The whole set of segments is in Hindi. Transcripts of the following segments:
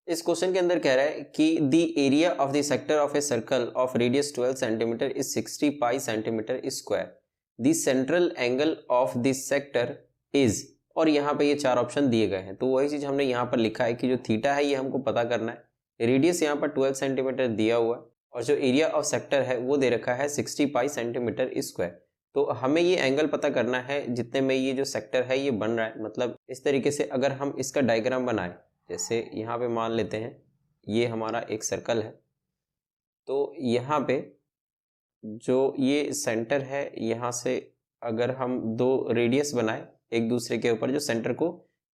इस क्वेश्चन के अंदर कह रहा है कि the area of the sector of a circle of radius 12 centimetre is 60 pi centimetre square. The central angle of this sector is, और यहाँ पे ये चार ऑप्शन दिए गए हैं। तो वही चीज हमने यहाँ पर लिखा है कि जो थीटा है ये हमको पता करना है, रेडियस यहाँ पर 12 सेंटीमीटर दिया हुआ है और जो एरिया ऑफ सेक्टर है वो दे रखा है 60 पाई सेंटीमीटर स्क्वायर। तो हमें ये एंगल पता करना है जितने में ये जो सेक्टर है ये बन रहा है। मतलब इस तरीके से अगर हम इसका डायग्राम बनाएं, जैसे यहाँ पे मान लेते हैं ये हमारा एक सर्कल है, तो यहाँ पे जो ये सेंटर है यहाँ से अगर हम दो रेडियस बनाए एक दूसरे के ऊपर जो सेंटर को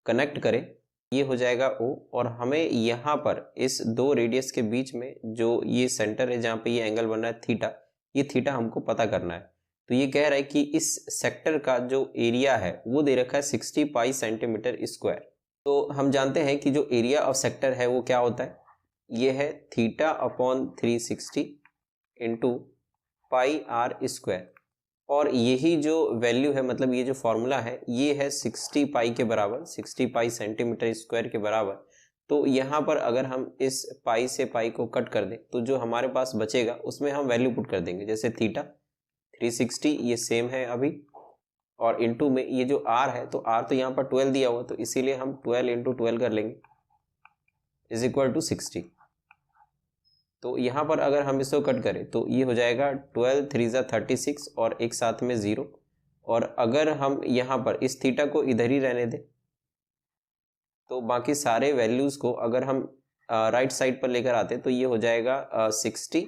कनेक्ट करें, ये हो जाएगा O, और हमें यहाँ पर इस दो रेडियस के बीच में जो ये सेंटर है जहाँ पे ये एंगल बन रहा है थीटा, ये थीटा हमको पता करना है। तो ये कह रहा है कि इस सेक्टर का जो एरिया है वो दे रखा है 60 पाई सेंटीमीटर स्क्वायर। तो हम जानते हैं कि जो एरिया ऑफ सेक्टर है वो क्या होता है, ये है theta upon 360 into pi r square, और यही जो वैल्यू है मतलब ये जो फॉर्मूला है ये है 60 पाई के बराबर, 60 पाई सेंटीमीटर स्क्वायर के बराबर। तो यहाँ पर अगर हम इस पाई से पाई को कट कर दें तो जो हमारे पास बचेगा उसमें हम वैल्यू पुट कर देंगे, जैसे थीटा 360 ये सेम है अभी, और इंटू में ये जो आर है, तो आर तो यहाँ पर 12 दिया हुआ तो इसीलिए हम 12 इंटू 12 कर लेंगे इज इक्वल टू 60। तो यहाँ पर अगर हम इसको कट करें तो ये हो जाएगा 12 3 जा 36 और एक साथ में 0, और अगर हम यहाँ पर इस थीटा को इधर ही रहने दें तो बाकी सारे वैल्यूज को अगर हम राइट साइड पर लेकर आते तो ये हो जाएगा 60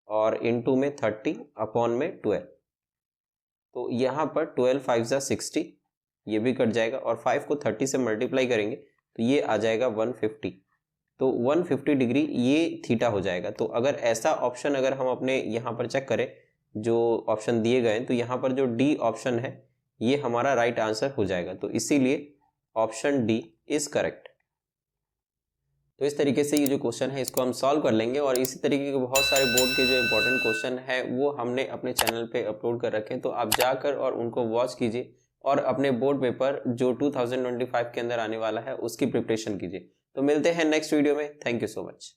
और इंटू में 30 अपॉन में 12। तो यहाँ पर 12 5 जा 60 ये भी कट जाएगा और 5 को 30 से मल्टीप्लाई करेंगे तो ये आ जाएगा 150। तो 150 डिग्री ये थीटा हो जाएगा। तो अगर ऐसा ऑप्शन अगर हम अपने यहाँ पर चेक करें जो ऑप्शन दिए गए हैं तो यहाँ पर जो डी ऑप्शन है ये हमारा राइट आंसर हो जाएगा। तो इसीलिए ऑप्शन डी इज करेक्ट। तो इस तरीके से ये जो क्वेश्चन है इसको हम सॉल्व कर लेंगे, और इसी तरीके के बहुत सारे बोर्ड के जो इंपॉर्टेंट क्वेश्चन है वो हमने अपने चैनल पे अपलोड कर रखे हैं। तो आप जाकर और उनको वॉच कीजिए और अपने बोर्ड पेपर जो 2025 के अंदर आने वाला है उसकी प्रिपरेशन कीजिए। तो मिलते हैं नेक्स्ट वीडियो में। Thank you so much.